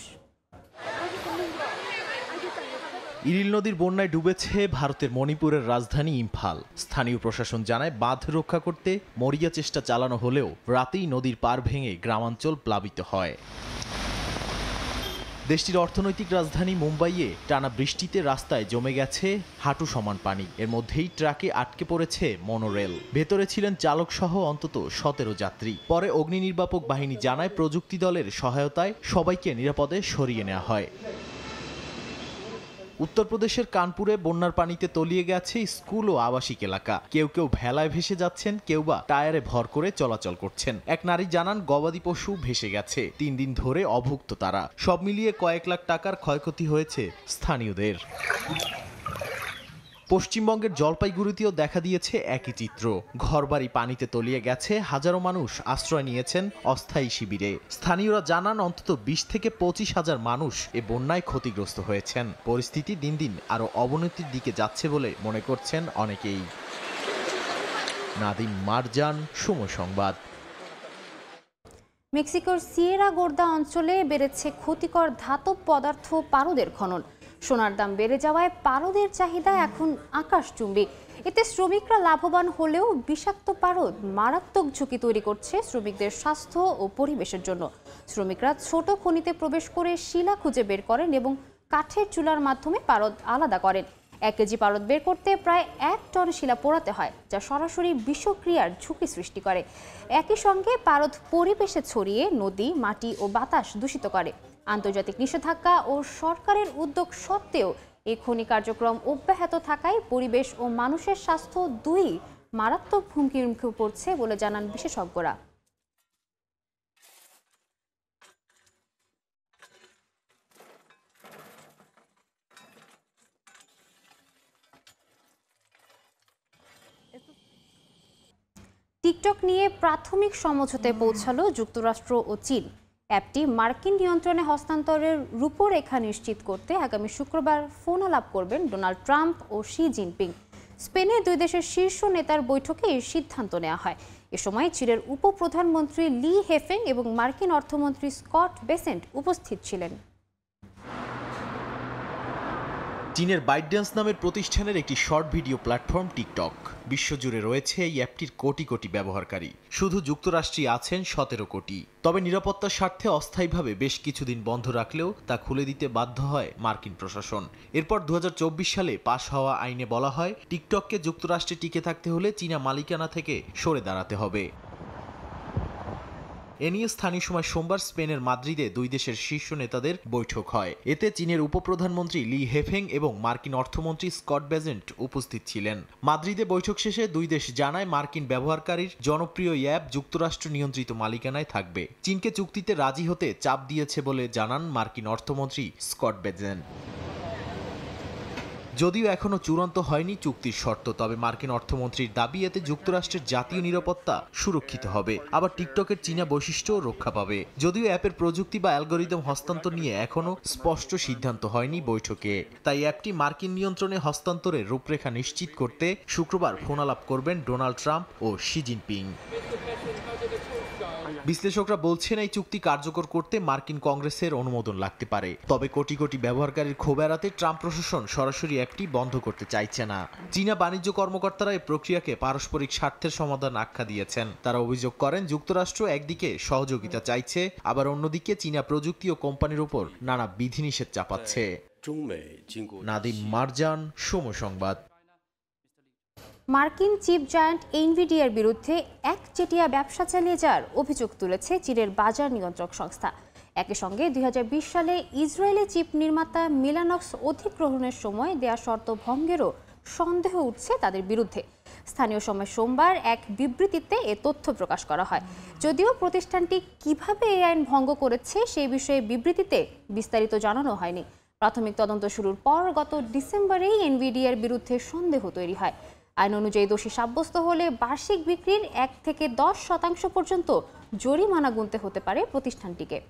ইরিল নদীর বন্যায় ডুবেছে ভারতের মণিপুরের রাজধানী ইম্ফল। স্থানীয় প্রশাসন জানায়, বাঁধ রক্ষা করতে মরিয়া চেষ্টা চালানো হলেও রাতেই নদীর পার ভেঙে গ্রামাঞ্চল প্লাবিত হয়। দেশটির অর্থনৈতিক রাজধানী মুম্বাইয়ে টানা বৃষ্টিতে রাস্তায় জমে গেছে হাঁটু সমান পানি। এর মধ্যেই ট্রাকে আটকে পড়েছে মনোরেল। ভেতরে ছিলেন চালক সহ অন্তত 17 যাত্রী। পরে অগ্নি নির্বাপক বাহিনী জানায়, প্রযুক্তি দলের সহায়তায় সবাইকে নিরাপদে সরিয়ে নেওয়া হয়। উত্তরপ্রদেশের কানপুরে বন্যার পানিতে তলিয়ে গেছে স্কুল ও আবাসিক এলাকা। কেউ কেউ ভেলায় ভেসে যাচ্ছেন, কেউ বা টায়ারে ভর করে চলাচল করছেন। এক নারী জানান, গবাদি পশু ভেসে গেছে, 3 দিন ধরে অভুক্ত তারা। সব মিলিয়ে কয়েক লাখ টাকার ক্ষয়ক্ষতি হয়েছে স্থানীয়দের। পশ্চিমবঙ্গের জলপাইগুড়িতেও দেখা দিয়েছে একই চিত্র। ঘরবাড়ি পানিতে তলিয়ে গেছে, হাজারো মানুষ আশ্রয় নিয়েছেন অস্থায়ী শিবিরে। স্থানীয়রা জানান, অন্তত 20 থেকে 25 হাজার মানুষ এ বন্যায় ক্ষতিগ্রস্ত হয়েছেন। পরিস্থিতি দিন দিন আরও অবনতির দিকে যাচ্ছে বলে মনে করছেন অনেকেই। নাদিম মারজান, সময় সংবাদ। মেক্সিকোর সিয়েরা গোর্দা অঞ্চলে বেড়েছে ক্ষতিকর ধাতব পদার্থ পারদের খনন। সোনার দাম বেড়ে যাওয়ায় পারদের চাহিদা এখন আকাশচুম্বী। এতে শ্রমিকরা লাভবান হলেও বিষাক্ত পারদ মারাত্মক ঝুঁকি তৈরি করছে শ্রমিকদের স্বাস্থ্য ও পরিবেশের জন্য। শ্রমিকরা ছোট খনিতে প্রবেশ করে শিলা খুঁজে বের করেন এবং কাঠের চুলার মাধ্যমে পারদ আলাদা করেন। 1 কেজি পারদ বের করতে প্রায় 1 টন শিলা পোড়াতে হয়, যা সরাসরি বিষক্রিয়ার ঝুঁকি সৃষ্টি করে। একই সঙ্গে পারদ পরিবেশে ছড়িয়ে নদী, মাটি ও বাতাস দূষিত করে। আন্তর্জাতিক নিষেধাজ্ঞা ও সরকারের উদ্যোগ সত্ত্বেও এই খনি কার্যক্রম অব্যাহত থাকায় পরিবেশ ও মানুষের স্বাস্থ্য দুই মারাত্মক হুমকির মুখে পড়ছে বলে জানান বিশেষজ্ঞরা। টিকটক নিয়ে প্রাথমিক সমঝোতায় পৌঁছালো যুক্তরাষ্ট্র ও চীন। অ্যাপটি মার্কিন নিয়ন্ত্রণে হস্তান্তরের রূপরেখা নিশ্চিত করতে আগামী শুক্রবার ফোন আলাপ করবেন ডোনাল্ড ট্রাম্প ও শি জিনপিং। স্পেনে 2 দেশের শীর্ষ নেতার বৈঠকে এই সিদ্ধান্ত নেওয়া হয়। এ সময় চীনের উপপ্রধানমন্ত্রী লি হেফেং এবং মার্কিন অর্থমন্ত্রী স্কট বেসেন্ট উপস্থিত ছিলেন। চীনের বাইটড্যান্স নামের প্রতিষ্ঠানের একটি শর্ট ভিডিও প্ল্যাটফর্ম টিকটক। বিশ্বজুড়ে রয়েছে এই অ্যাপটির কোটি কোটি ব্যবহারকারী। শুধু যুক্তরাষ্ট্রেই আছেন 17 কোটি। তবে নিরাপত্তার স্বার্থে অস্থায়ীভাবে বেশ কিছুদিন বন্ধ রাখলেও তা খুলে দিতে বাধ্য হয় মার্কিন প্রশাসন। এরপর 2024 সালে পাশ হওয়া আইনে বলা হয়, টিকটককে যুক্তরাষ্ট্রে টিকে থাকতে হলে চীনা মালিকানা থেকে সরে দাঁড়াতে হবে। এ নিয়ে স্থানীয় সময় সোমবার স্পেনের মাদ্রিদে দুই দেশের শীর্ষ নেতাদের বৈঠক হয়। এতে চীনের উপপ্রধানমন্ত্রী লি হেফেং এবং মার্কিন অর্থমন্ত্রী স্কট বেজেন্ট উপস্থিত ছিলেন। মাদ্রিদে বৈঠক শেষে দুই দেশ জানায় মার্কিন ব্যবহারকারীর জনপ্রিয় অ্যাপ যুক্তরাষ্ট্র নিয়ন্ত্রিত মালিকানায় থাকবে। চীনকে চুক্তিতে রাজি হতে চাপ দিয়েছে বলে জানান মার্কিন অর্থমন্ত্রী স্কট বেজেন্ট। যদিও এখনো চূড়ান্ত হয়নি চুক্তির শর্ত, তবে মার্কিন অর্থমন্ত্রীর দাবি এতে যুক্তরাষ্ট্রের জাতীয় নিরাপত্তা সুরক্ষিত হবে, আবার টিকটকের চীনা বৈশিষ্ট্যও রক্ষা পাবে। যদিও অ্যাপের প্রযুক্তি বা অ্যালগোরিদম হস্তান্তর নিয়ে এখনো স্পষ্ট সিদ্ধান্ত হয়নি বৈঠকে, তাই অ্যাপটি মার্কিন নিয়ন্ত্রণে হস্তান্তরের রূপরেখা নিশ্চিত করতে শুক্রবার ফোনালাপ করবেন ডোনাল্ড ট্রাম্প ও শি জিনপিং। বিশ্লেষকরা বলছেন এই চুক্তি কার্যকর করতে মার্কিন কংগ্রেসের অনুমোদন লাগতে পারে, তবে কোটি কোটি ব্যবহারকারীর ক্ষোভ এড়াতে ট্রাম্প প্রশাসন সরাসরি অ্যাপটি বন্ধ করতে চাইছে না। চীনা বাণিজ্য কর্মকর্তারা এই প্রক্রিয়াকে পারস্পরিক স্বার্থের সমাধান আখ্যা দিয়েছেন। তারা অভিযোগ করেন যুক্তরাষ্ট্র একদিকে সহযোগিতা চাইছে, আবার অন্যদিকে চীনা প্রযুক্তি ও কোম্পানির উপর নানা বিধিনিষেধ চাপাচ্ছে। নাদিম মারজান, সময় সংবাদ। মার্কিন চিপ জায়ান্ট এনভিডিয়ার বিরুদ্ধে একচেটিয়া ব্যবসা চালিয়ে যাওয়ার অভিযোগ তুলেছে চীনের বাজার নিয়ন্ত্রক সংস্থা। একই সঙ্গে 2020 সালে ইসরায়েলি চিপ নির্মাতা মিলানক্স অধিগ্রহণের সময় দেয়া শর্ত ভঙ্গেরও সন্দেহ উঠছে তাদের বিরুদ্ধে। স্থানীয় সময় সোমবার এক বিবৃতিতে এ তথ্য প্রকাশ করা হয়। যদিও প্রতিষ্ঠানটি কিভাবে এই আইন ভঙ্গ করেছে সেই বিষয়ে বিবৃতিতে বিস্তারিত জানানো হয়নি। প্রাথমিক তদন্ত শুরুর পর গত ডিসেম্বরেই এনভিডিয়ার বিরুদ্ধে সন্দেহ তৈরি হয়। আইন অনুযায়ী দোষী সাব্যস্ত হলে বার্ষিক বিক্রির 1 থেকে 10% পর্যন্ত জরিমানা গুনতে হতে পারে প্রতিষ্ঠানটিকে।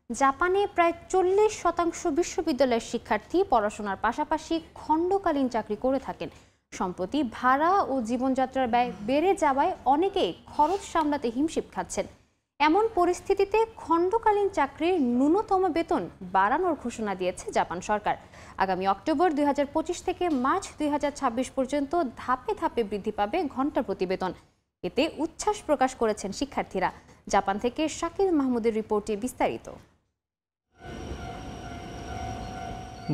জাপানে প্রায় 40% বিশ্ববিদ্যালয়ের শিক্ষার্থী পড়াশোনার পাশাপাশি খণ্ডকালীন চাকরি করে থাকেন। সম্প্রতি ভাড়া ও জীবনযাত্রার ব্যয় বেড়ে যাওয়ায় অনেকেই খরচ সামলাতে হিমশিম খাচ্ছেন। এমন পরিস্থিতিতে খণ্ডকালীন চাকরির ন্যূনতম বেতন বাড়ানোর ঘোষণা দিয়েছে জাপান সরকার। আগামী অক্টোবর 2025 থেকে মার্চ 2026 পর্যন্ত ধাপে ধাপে বৃদ্ধি পাবে ঘণ্টা প্রতি বেতন। এতে উচ্ছ্বাস প্রকাশ করেছেন শিক্ষার্থীরা। জাপান থেকে শাকিল মাহমুদের রিপোর্টে বিস্তারিত।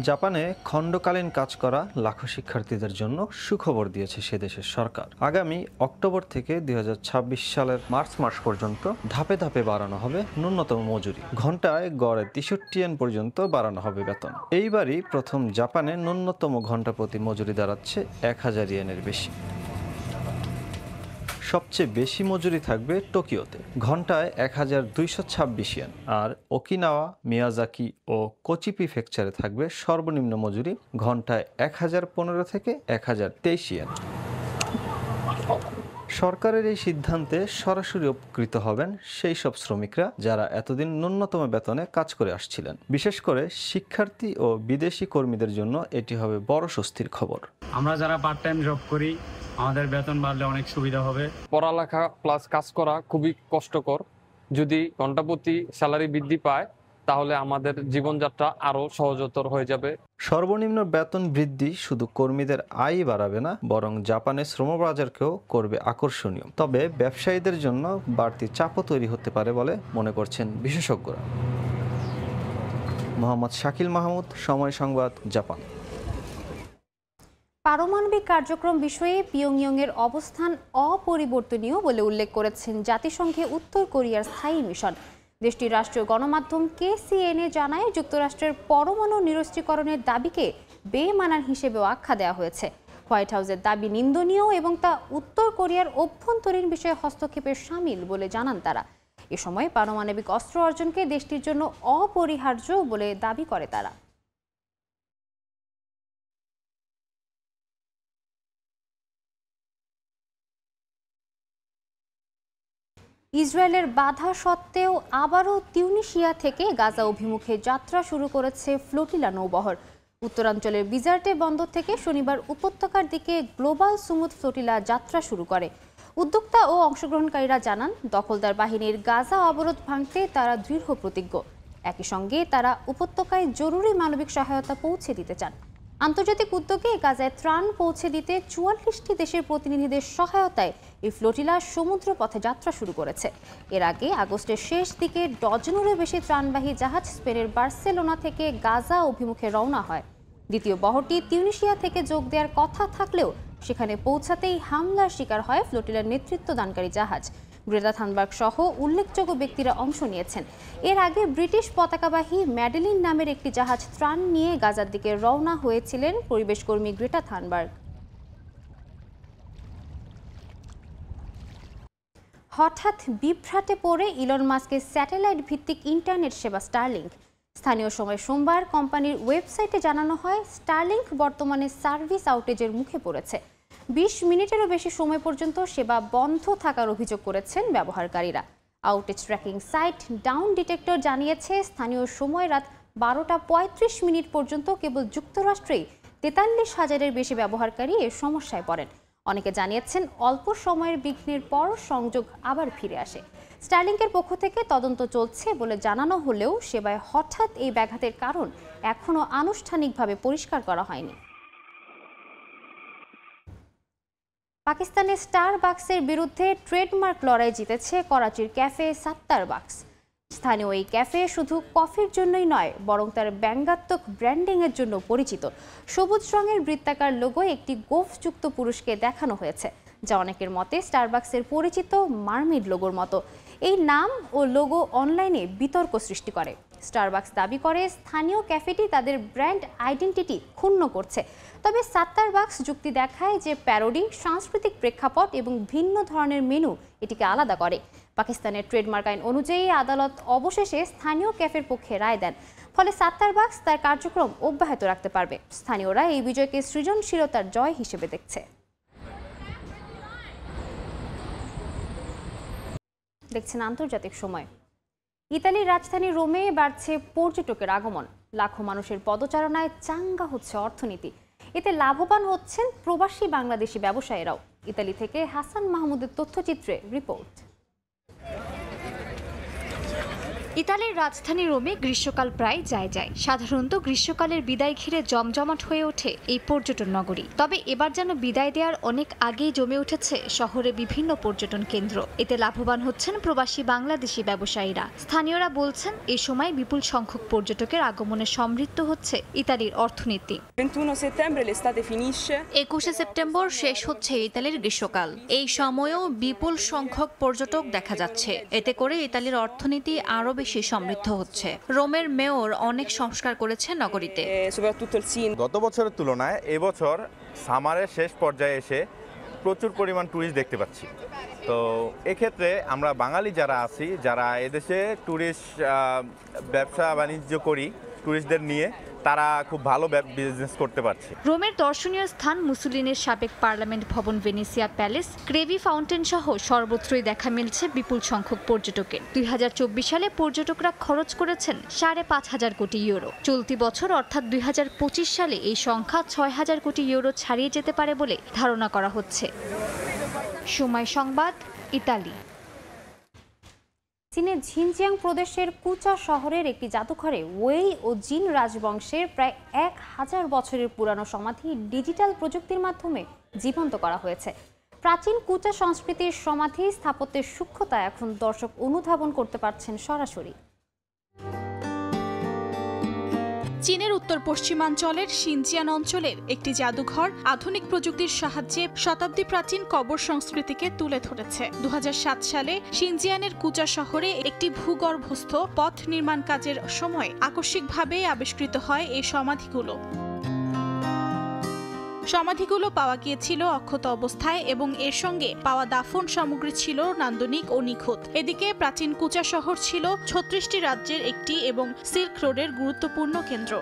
জাপানে খণ্ডকালীন কাজ করা লাখো শিক্ষার্থীদের জন্য সুখবর দিয়েছে সে দেশের সরকার। আগামী অক্টোবর থেকে 2026 সালের মার্চ মাস পর্যন্ত ধাপে ধাপে বাড়ানো হবে ন্যূনতম মজুরি। ঘন্টায় গড়ে 63 ইয়েন পর্যন্ত বাড়ানো হবে বেতন। এইবারই প্রথম জাপানে ন্যূনতম ঘন্টা প্রতি মজুরি দাঁড়াচ্ছে 1000 ইয়েনের বেশি। সবচেয়ে বেশি মজুরি থাকবে টোকিওতে, ঘন্টায় 1226 ইয়েন, আর ওকিনাওয়া, মিয়াজাকি ও কোচি প্রিফেকচারে থাকবে সর্বনিম্ন মজুরি ঘন্টায় 1015 থেকে 1023 ইয়েন। সরকারের এই সিদ্ধান্তে সরাসরি উপকৃত হবেন সেই সব শ্রমিকরা যারা এতদিন ন্যূনতম বেতনে কাজ করে আসছিলেন। বিশেষ করে শিক্ষার্থী ও বিদেশি কর্মীদের জন্য এটি হবে বড় স্বস্তির খবর। আমরা যারা পার্ট টাইম জব করি, আমাদের বেতন বাড়লে অনেক সুবিধা হবে। পড়ালেখা প্লাস কাজ করা খুবই কষ্টকর। যদি ঘন্টাপ্রতি স্যালারি বৃদ্ধি পায় তাহলে আমাদের জীবনযাত্রা আরো সহজতর হয়ে যাবে। সর্বনিম্ন বেতন বৃদ্ধি শুধু কর্মীদের আয় বাড়াবে না, বরং জাপানের শ্রমবাজারকেও করবে আকর্ষণীয়। তবে ব্যবসায়ীদের জন্য বাড়তি চাপও তৈরি হতে পারে বলে মনে করছেন বিশেষজ্ঞরা। মোহাম্মদ শাকিল মাহমুদ, সময় সংবাদ, জাপান। পারমাণবিক কার্যক্রম বিষয়ে পিয়ংইয়ংয়ের অবস্থান অপরিবর্তনীয় বলে উল্লেখ করেছেন জাতিসংঘে উত্তর কোরিয়ার স্থায়ী মিশন। দেশটির রাষ্ট্রীয় গণমাধ্যম KCNA জানায় যুক্তরাষ্ট্রের পরমাণু নিরস্ত্রীকরণের দাবিকে বেমানান হিসেবেও আখ্যা দেওয়া হয়েছে। হোয়াইট হাউসের দাবি নিন্দনীয় এবং তা উত্তর কোরিয়ার অভ্যন্তরীণ বিষয়ে হস্তক্ষেপের শামিল বলে জানান তারা। এ সময় পারমাণবিক অস্ত্র অর্জনকে দেশটির জন্য অপরিহার্য বলে দাবি করে তারা। ইসরায়েলের বাধা সত্ত্বেও আবারও তিউনিসিয়া থেকে গাজা অভিমুখে যাত্রা শুরু করেছে ফ্লোটিলা নৌবহর। উত্তরাঞ্চলের বিজার্টে বন্দর থেকে শনিবার উপত্যকার দিকে গ্লোবাল সুমুদ ফ্লোটিলা যাত্রা শুরু করে। উদ্যোক্তা ও অংশগ্রহণকারীরা জানান, দখলদার বাহিনীর গাজা অবরোধ ভাঙতে তারা দৃঢ় প্রতিজ্ঞ। একই সঙ্গে তারা উপত্যকায় জরুরি মানবিক সহায়তা পৌঁছে দিতে চান। আন্তর্জাতিক উদ্যোগে গাজায় ত্রাণ পৌঁছে দিতে ৪৪টি দেশের প্রতিনিধিদের সহায়তায় এই ফ্লোটিলা সমুদ্র পথে যাত্রা শুরু করেছে। এর আগে আগস্টের শেষ দিকে ডজনেরও বেশি ত্রাণবাহী জাহাজ স্পেনের বার্সেলোনা থেকে গাজা অভিমুখে রওনা হয়। দ্বিতীয় বহরটি তিউনিসিয়া থেকে যোগ দেওয়ার কথা থাকলেও সেখানে পৌঁছাতেই হামলার শিকার হয় ফ্লোটিলার নেতৃত্বদানকারী জাহাজ। গ্রেটা থানবার্গ সহ উল্লেখযোগ্য ব্যক্তিরা অংশ নিয়েছেন। এর আগে ব্রিটিশ পতাকাবাহী ম্যাডেলিন নামের একটি জাহাজ ত্রাণ নিয়ে গাজার দিকে রওনা হয়েছিলেন পরিবেশকর্মী গ্রেটা থানবার্গ। হঠাৎ বিভ্রাটে পড়ে ইলন মাস্কের স্যাটেলাইট ভিত্তিক ইন্টারনেট সেবা স্টারলিংক। স্থানীয় সময় সোমবার কোম্পানির ওয়েবসাইটে জানানো হয়, স্টারলিংক বর্তমানে সার্ভিস আউটেজের মুখে পড়েছে। ২০ মিনিটেরও বেশি সময় পর্যন্ত সেবা বন্ধ থাকার অভিযোগ করেছেন ব্যবহারকারীরা। Outage tracking site down detector জানিয়েছে, স্থানীয় সময় রাত ১২টা ৩৫ মিনিট পর্যন্ত কেবল যুক্তরাষ্ট্রেই ৪৩,০০০-এর বেশি ব্যবহারকারী এ সমস্যায় পড়েন। অনেকে জানিয়েছেন, অল্প সময়ের বিঘ্নের পর সংযোগ আবার ফিরে আসে। স্টারলিংকের পক্ষ থেকে তদন্ত চলছে বলে জানানো হলেও সেবায় হঠাৎ এই ব্যাঘাতের কারণ এখনও আনুষ্ঠানিকভাবে পরিষ্কার করা হয়নি। পাকিস্তানের স্টারবাকসের বিরুদ্ধে ট্রেডমার্ক লড়াই জিতেছে করাচির ক্যাফে সাত্তারবাকস। স্থানীয় এই ক্যাফে শুধু কফির জন্যই নয়, বরং তার ব্যঙ্গাত্মক ব্র্যান্ডিংয়ের জন্য পরিচিত। সবুজ রঙের বৃত্তাকার লোগো একটি গোঁফযুক্ত পুরুষকে দেখানো হয়েছে, যা অনেকের মতে স্টারবাকসের পরিচিত মার্মেড লোগোর মতো। এই নাম ও লোগো অনলাইনে বিতর্ক সৃষ্টি করে। স্টারবাকস দাবি করে স্থানীয় ক্যাফেটি তাদের ব্র্যান্ড আইডেন্টিটি ক্ষুণ্ণ করছে। তবে সাত্তারবাকস যুক্তি দেখায় যে প্যারোডি, সাংস্কৃতিক প্রেক্ষাপট এবং ভিন্ন ধরনের মেনু এটিকে আলাদা করে। পাকিস্তানের ট্রেডমার্ক আইন অনুযায়ী আদালত অবশেষে স্থানীয় ক্যাফের পক্ষে রায় দেন। ফলে সাত্তারবাকস তার কার্যক্রম অব্যাহত রাখতে পারবে। স্থানীয়রা এই বিজয়কে সৃজনশীলতার জয় হিসেবে দেখছে। দেখছেন আন্তর্জাতিক সময়। ইতালির রাজধানী রোমে বাড়ছে পর্যটকের আগমন। লাখো মানুষের পদচারণায় চাঙ্গা হচ্ছে অর্থনীতি। এতে লাভবান হচ্ছেন প্রবাসী বাংলাদেশি ব্যবসায়ীরাও। ইতালি থেকে হাসান মাহমুদের তথ্যচিত্রে রিপোর্ট। ইতালির রাজধানী রোমে গ্রীষ্মকাল প্রায় যায়। সাধারণত গ্রীষ্মকালের বিদায় ঘিরে জমজমাট হয়ে ওঠে এই পর্যটন নগরী। তবে এবার যেন বিদায় দেওয়ার অনেক আগেই জমে উঠেছে শহরে বিভিন্ন পর্যটন কেন্দ্র। এতে লাভবান হচ্ছেন প্রবাসী বাংলাদেশি ব্যবসায়ীরা। স্থানীয়রা বলছেন, এ সময় বিপুল সংখ্যক পর্যটকের আগমনে সমৃদ্ধ হচ্ছে ইতালির অর্থনীতি। ২১শে সেপ্টেম্বর শেষ হচ্ছে ইতালির গ্রীষ্মকাল। এই সময়েও বিপুল সংখ্যক পর্যটক দেখা যাচ্ছে। এতে করে ইতালির অর্থনীতি আরো বেশি সমৃদ্ধ হচ্ছে। রোমের মেয়র অনেক সংস্কার করেছে নগরীতে। গত বছরের তুলনায় এবছর সামারের শেষ পর্যায়ে এসে প্রচুর পরিমাণ ট্যুরিস্ট দেখতে পাচ্ছি। তো এক্ষেত্রে আমরা বাঙালি যারা আছি, যারা এদেশে ট্যুরিস্ট ব্যবসা বাণিজ্য করি ট্যুরিস্টদের নিয়ে, তারা খুব ভালো বিজনেস করতে পারছে। রোমের দর্শনীয় স্থান মুসুলিনের সাবেক পার্লামেন্ট ভবন, ভেনেসিয়া প্যালেস, ক্রেভি ফাউন্টেন সহ সর্বত্রই দেখা মিলছে বিপুল সংখ্যক পর্যটকের। ২০২৪ সালে পর্যটকরা খরচ করেছেন ৫,৫০০ কোটি ইউরো। চলতি বছর অর্থাৎ ২০২৫ সালে এই সংখ্যা ৬,০০০ কোটি ইউরো ছাড়িয়ে যেতে পারে বলে ধারণা করা হচ্ছে। সময় সংবাদ, ইতালি। চীনের ঝিনজিয়াং প্রদেশের কুচা শহরের একটি জাদুঘরে ওয়েই ও জিন রাজবংশের প্রায় ১,০০০ বছরের পুরানো সমাধি ডিজিটাল প্রযুক্তির মাধ্যমে জীবন্ত করা হয়েছে। প্রাচীন কুচা সংস্কৃতির সমাধি স্থাপত্যের সূক্ষ্মতা এখন দর্শক অনুধাবন করতে পারছেন সরাসরি। চীনের উত্তর পশ্চিমাঞ্চলের শিনজিয়ান অঞ্চলের একটি জাদুঘর আধুনিক প্রযুক্তির সাহায্যে শতাব্দী প্রাচীন কবর সংস্কৃতিকে তুলে ধরেছে। ২০০৭ সালে শিনজিয়ানের কুচা শহরে একটি ভূগর্ভস্থ পথ নির্মাণ কাজের সময় আকস্মিকভাবে আবিষ্কৃত হয় এই সমাধিগুলো। সমাধিগুলো পাওয়া গিয়েছিল অক্ষত অবস্থায় এবং এর সঙ্গে পাওয়া দাফন সামগ্রী ছিল নান্দনিক ও নিখুঁত। এদিকে প্রাচীন কুচা শহর ছিল ৩৬টি রাজ্যের একটি এবং সিল্ক রোডের গুরুত্বপূর্ণ কেন্দ্র।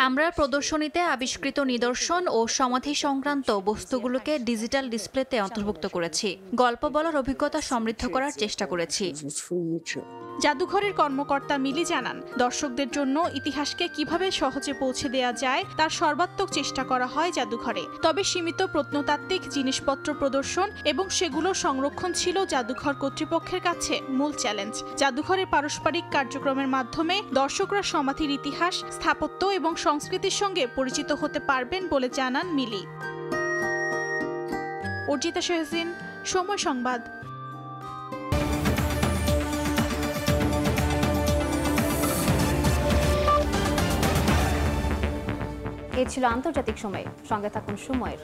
আমরা প্রদর্শনীতে আবিষ্কৃত নিদর্শন ও সমাধি সংক্রান্ত বস্তুগুলোকে ডিজিটাল ডিসপ্লেতে অন্তর্ভুক্ত করেছি। গল্প বলার অভিজ্ঞতা সমৃদ্ধ করার চেষ্টা করেছি। জাদুঘরের কর্মকর্তা মিলি জানান, দর্শকদের জন্য ইতিহাসকে কিভাবে সহজে পৌঁছে দেওয়া যায় তার সর্বাত্মক চেষ্টা করা হয় জাদুঘরে। তবে সীমিত প্রত্নতাত্ত্বিক জিনিসপত্র প্রদর্শন এবং সেগুলো সংরক্ষণ ছিল জাদুঘর কর্তৃপক্ষের কাছে মূল চ্যালেঞ্জ। জাদুঘরের পারস্পরিক কার্যক্রমের মাধ্যমে দর্শকরা সমাধির ইতিহাস, স্থাপত্য এবং সংস্কৃতির সঙ্গে পরিচিত হতে পারবেন বলে জানান মিলি। অর্জিতা শেহজিন, সময় সংবাদ। এই ছিল আন্তর্জাতিক সময়। সঙ্গে থাকুন সময়ের।